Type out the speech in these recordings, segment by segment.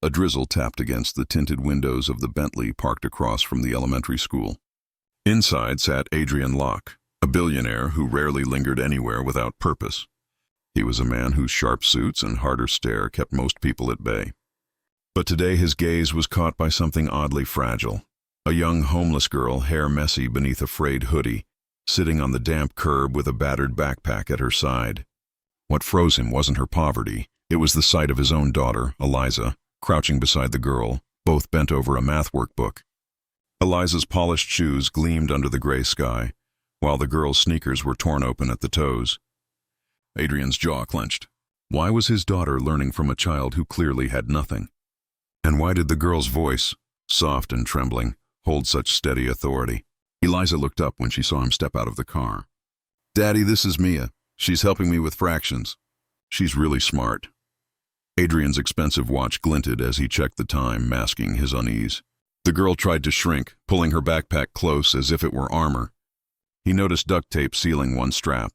A drizzle tapped against the tinted windows of the Bentley parked across from the elementary school. Inside sat Adrian Locke, a billionaire who rarely lingered anywhere without purpose. He was a man whose sharp suits and harder stare kept most people at bay. But today his gaze was caught by something oddly fragile. A young homeless girl, hair messy beneath a frayed hoodie, sitting on the damp curb with a battered backpack at her side. What froze him wasn't her poverty. It was the sight of his own daughter, Eliza, crouching beside the girl, both bent over a math workbook. Eliza's polished shoes gleamed under the gray sky, while the girl's sneakers were torn open at the toes. Adrian's jaw clenched. Why was his daughter learning from a child who clearly had nothing? And why did the girl's voice, soft and trembling, hold such steady authority? Eliza looked up when she saw him step out of the car. "Daddy, this is Mia. She's helping me with fractions. She's really smart." Adrian's expensive watch glinted as he checked the time, masking his unease. The girl tried to shrink, pulling her backpack close as if it were armor. He noticed duct tape sealing one strap,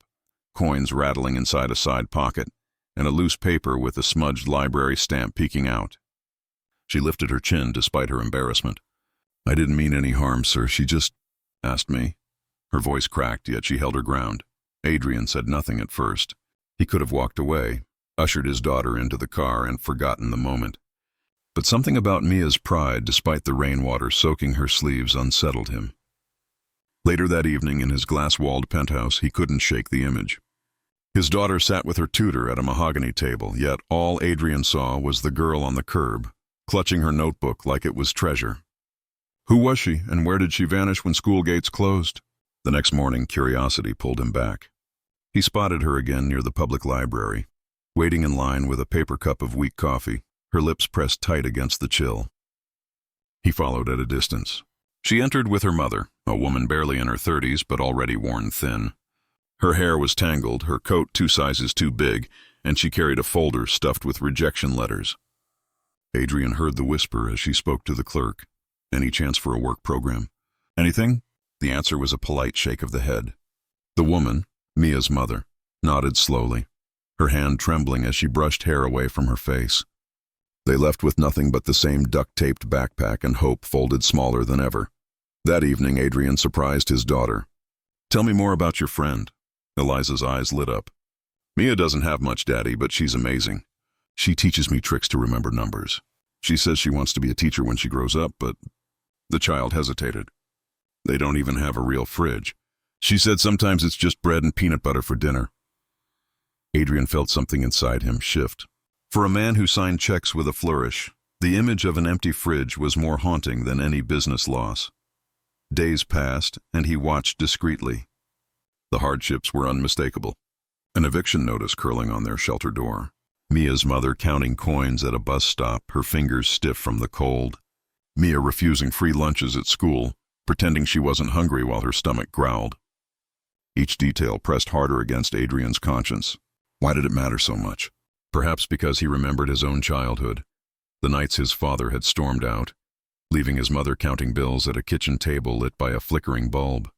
coins rattling inside a side pocket, and a loose paper with a smudged library stamp peeking out. She lifted her chin despite her embarrassment. "I didn't mean any harm, sir. She just asked me." Her voice cracked, yet she held her ground. Adrian said nothing at first. He could have walked away, ushered his daughter into the car, and forgotten the moment. But something about Mia's pride, despite the rainwater soaking her sleeves, unsettled him. Later that evening, in his glass-walled penthouse, he couldn't shake the image. His daughter sat with her tutor at a mahogany table, yet all Adrian saw was the girl on the curb, clutching her notebook like it was treasure. Who was she, and where did she vanish when school gates closed? The next morning, curiosity pulled him back. He spotted her again near the public library, waiting in line with a paper cup of weak coffee, her lips pressed tight against the chill. He followed at a distance. She entered with her mother, a woman barely in her 30s but already worn thin. Her hair was tangled, her coat 2 sizes too big, and she carried a folder stuffed with rejection letters. Adrian heard the whisper as she spoke to the clerk. "Any chance for a work program?" "Anything?" The answer was a polite shake of the head. The woman, Mia's mother, nodded slowly, her hand trembling as she brushed hair away from her face. They left with nothing but the same duct-taped backpack and hope folded smaller than ever. That evening, Adrian surprised his daughter. "Tell me more about your friend." Eliza's eyes lit up. "Mia doesn't have much, Daddy, but she's amazing. She teaches me tricks to remember numbers. She says she wants to be a teacher when she grows up, but..." The child hesitated. "They don't even have a real fridge. She said sometimes it's just bread and peanut butter for dinner." Adrian felt something inside him shift. For a man who signed checks with a flourish, the image of an empty fridge was more haunting than any business loss. Days passed, and he watched discreetly. The hardships were unmistakable. An eviction notice curling on their shelter door. Mia's mother counting coins at a bus stop, her fingers stiff from the cold. Mia refusing free lunches at school, pretending she wasn't hungry while her stomach growled. Each detail pressed harder against Adrian's conscience. Why did it matter so much? Perhaps because he remembered his own childhood, the nights his father had stormed out, leaving his mother counting bills at a kitchen table lit by a flickering bulb.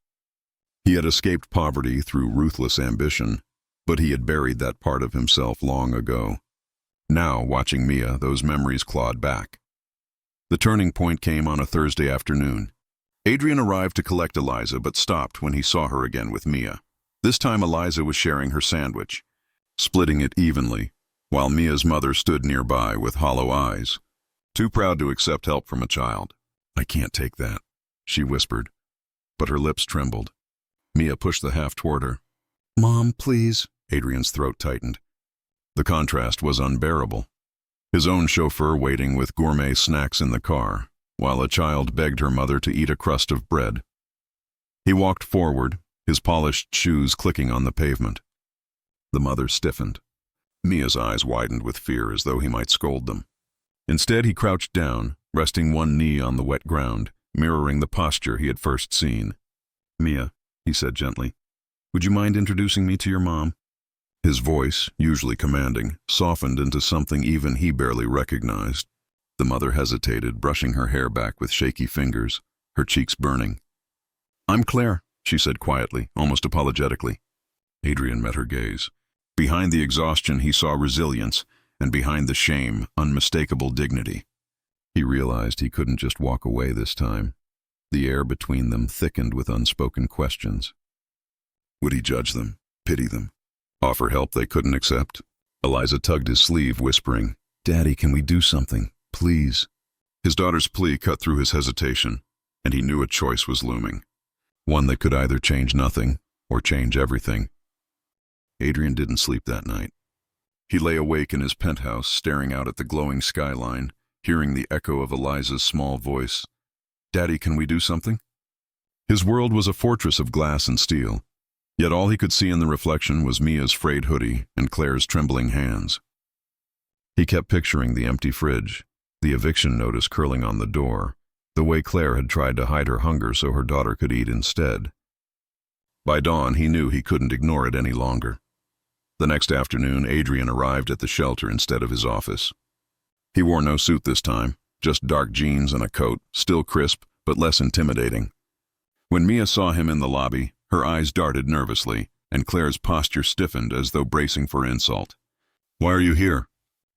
He had escaped poverty through ruthless ambition, but he had buried that part of himself long ago. Now, watching Mia, those memories clawed back. The turning point came on a Thursday afternoon. Adrian arrived to collect Eliza, but stopped when he saw her again with Mia. This time Eliza was sharing her sandwich, splitting it evenly, while Mia's mother stood nearby with hollow eyes, too proud to accept help from a child. "I can't take that," she whispered, but her lips trembled. Mia pushed the half toward her. "Mom, please." Adrian's throat tightened. The contrast was unbearable. His own chauffeur waiting with gourmet snacks in the car, while a child begged her mother to eat a crust of bread. He walked forward, his polished shoes clicking on the pavement. The mother stiffened. Mia's eyes widened with fear as though he might scold them. Instead, he crouched down, resting one knee on the wet ground, mirroring the posture he had first seen. "Mia," he said gently, "would you mind introducing me to your mom?" His voice, usually commanding, softened into something even he barely recognized. The mother hesitated, brushing her hair back with shaky fingers, her cheeks burning. "I'm Claire," she said quietly, almost apologetically. Adrian met her gaze. Behind the exhaustion he saw resilience, and behind the shame, unmistakable dignity. He realized he couldn't just walk away this time. The air between them thickened with unspoken questions. Would he judge them, pity them, offer help they couldn't accept? Eliza tugged his sleeve, whispering, "Daddy, can we do something, please?" His daughter's plea cut through his hesitation, and he knew a choice was looming. One that could either change nothing or change everything. Adrian didn't sleep that night. He lay awake in his penthouse, staring out at the glowing skyline, hearing the echo of Eliza's small voice. "Daddy, can we do something?" His world was a fortress of glass and steel, yet all he could see in the reflection was Mia's frayed hoodie and Claire's trembling hands. He kept picturing the empty fridge, the eviction notice curling on the door, the way Claire had tried to hide her hunger so her daughter could eat instead. By dawn, he knew he couldn't ignore it any longer. The next afternoon, Adrian arrived at the shelter instead of his office. He wore no suit this time, just dark jeans and a coat, still crisp but less intimidating. When Mia saw him in the lobby, her eyes darted nervously, and Claire's posture stiffened as though bracing for insult. "Why are you here?"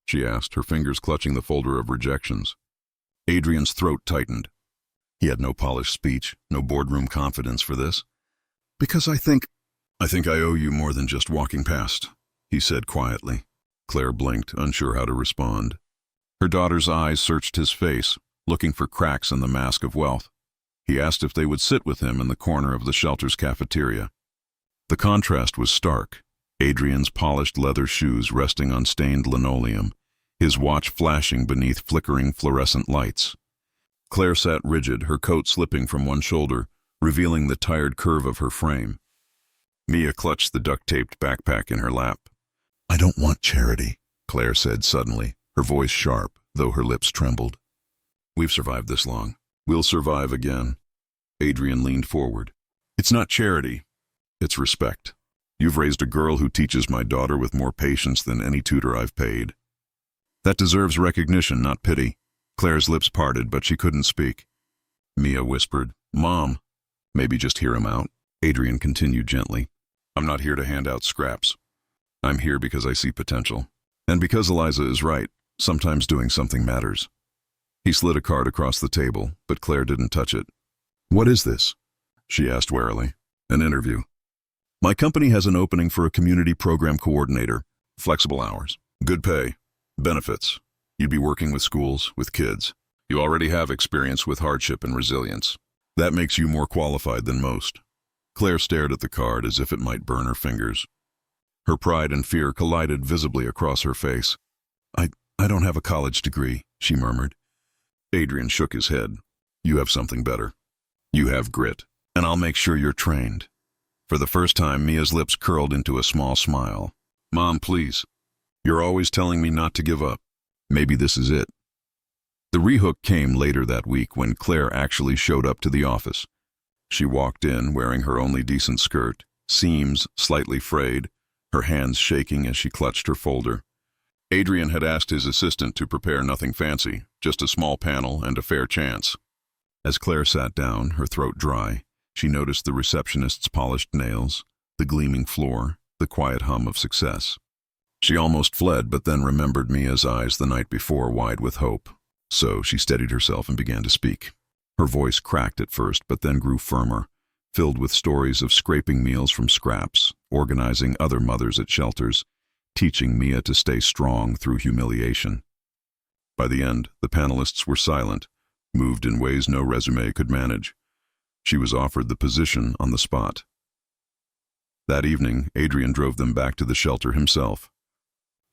she asked, her fingers clutching the folder of rejections. Adrian's throat tightened. He had no polished speech, no boardroom confidence for this. "Because I think I owe you more than just walking past," he said quietly. Claire blinked, unsure how to respond. Her daughter's eyes searched his face, looking for cracks in the mask of wealth. He asked if they would sit with him in the corner of the shelter's cafeteria. The contrast was stark. Adrian's polished leather shoes resting on stained linoleum, his watch flashing beneath flickering fluorescent lights. Claire sat rigid, her coat slipping from one shoulder, revealing the tired curve of her frame. Mia clutched the duct-taped backpack in her lap. "I don't want charity," Claire said suddenly, her voice sharp, though her lips trembled. "We've survived this long. We'll survive again." Adrian leaned forward. "It's not charity. It's respect. You've raised a girl who teaches my daughter with more patience than any tutor I've paid. That deserves recognition, not pity." Claire's lips parted, but she couldn't speak. Mia whispered, "Mom." "Maybe just hear him out," Adrian continued gently. "I'm not here to hand out scraps. I'm here because I see potential. And because Eliza is right, sometimes doing something matters." He slid a card across the table, but Claire didn't touch it. "What is this?" she asked warily. "An interview. My company has an opening for a community program coordinator. Flexible hours. Good pay. Benefits. You'd be working with schools, with kids. You already have experience with hardship and resilience. That makes you more qualified than most." Claire stared at the card as if it might burn her fingers. Her pride and fear collided visibly across her face. I don't have a college degree," she murmured. Adrian shook his head. "You have something better. You have grit, and I'll make sure you're trained." For the first time, Mia's lips curled into a small smile. "Mom, please. You're always telling me not to give up. Maybe this is it." The rehook came later that week when Claire actually showed up to the office. She walked in wearing her only decent skirt, seams slightly frayed, her hands shaking as she clutched her folder. Adrian had asked his assistant to prepare nothing fancy, just a small panel and a fair chance. As Claire sat down, her throat dry, she noticed the receptionist's polished nails, the gleaming floor, the quiet hum of success. She almost fled, but then remembered Mia's eyes the night before wide with hope. So she steadied herself and began to speak. Her voice cracked at first, but then grew firmer, filled with stories of scraping meals from scraps, organizing other mothers at shelters, teaching Mia to stay strong through humiliation. By the end, the panelists were silent, moved in ways no resume could manage. She was offered the position on the spot. That evening, Adrian drove them back to the shelter himself.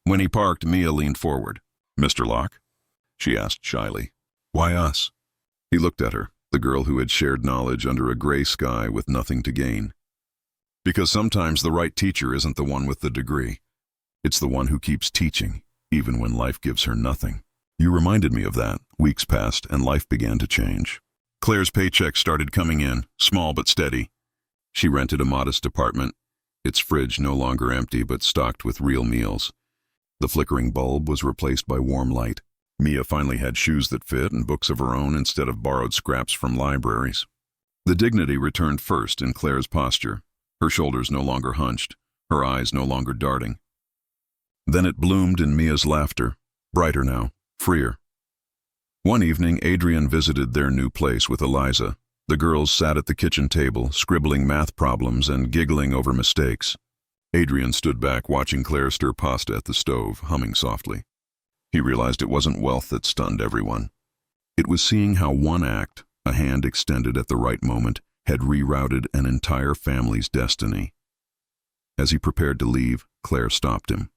When he parked, Mia leaned forward. "Mr. Locke?" she asked shyly. "Why us?" He looked at her, the girl who had shared knowledge under a gray sky with nothing to gain. "Because sometimes the right teacher isn't the one with the degree. It's the one who keeps teaching, even when life gives her nothing. You reminded me of that." Weeks passed, and life began to change. Claire's paycheck started coming in, small but steady. She rented a modest apartment, its fridge no longer empty but stocked with real meals. The flickering bulb was replaced by warm light. Mia finally had shoes that fit and books of her own instead of borrowed scraps from libraries. The dignity returned first in Claire's posture, her shoulders no longer hunched, her eyes no longer darting. Then it bloomed in Mia's laughter, brighter now, freer. One evening, Adrian visited their new place with Eliza. The girls sat at the kitchen table, scribbling math problems and giggling over mistakes. Adrian stood back, watching Claire stir pasta at the stove, humming softly. He realized it wasn't wealth that stunned everyone. It was seeing how one act, a hand extended at the right moment, had rerouted an entire family's destiny. As he prepared to leave, Claire stopped him.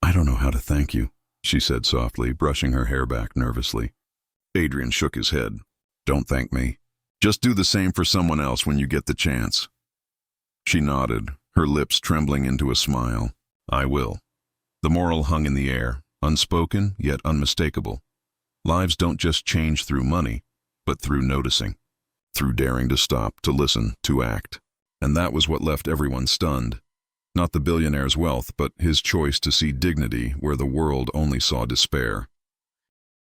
"I don't know how to thank you," she said softly, brushing her hair back nervously. Adrian shook his head. "Don't thank me. Just do the same for someone else when you get the chance." She nodded, her lips trembling into a smile. "I will." The moral hung in the air, unspoken yet unmistakable. Lives don't just change through money, but through noticing, through daring to stop, to listen, to act. And that was what left everyone stunned. Not the billionaire's wealth, but his choice to see dignity where the world only saw despair.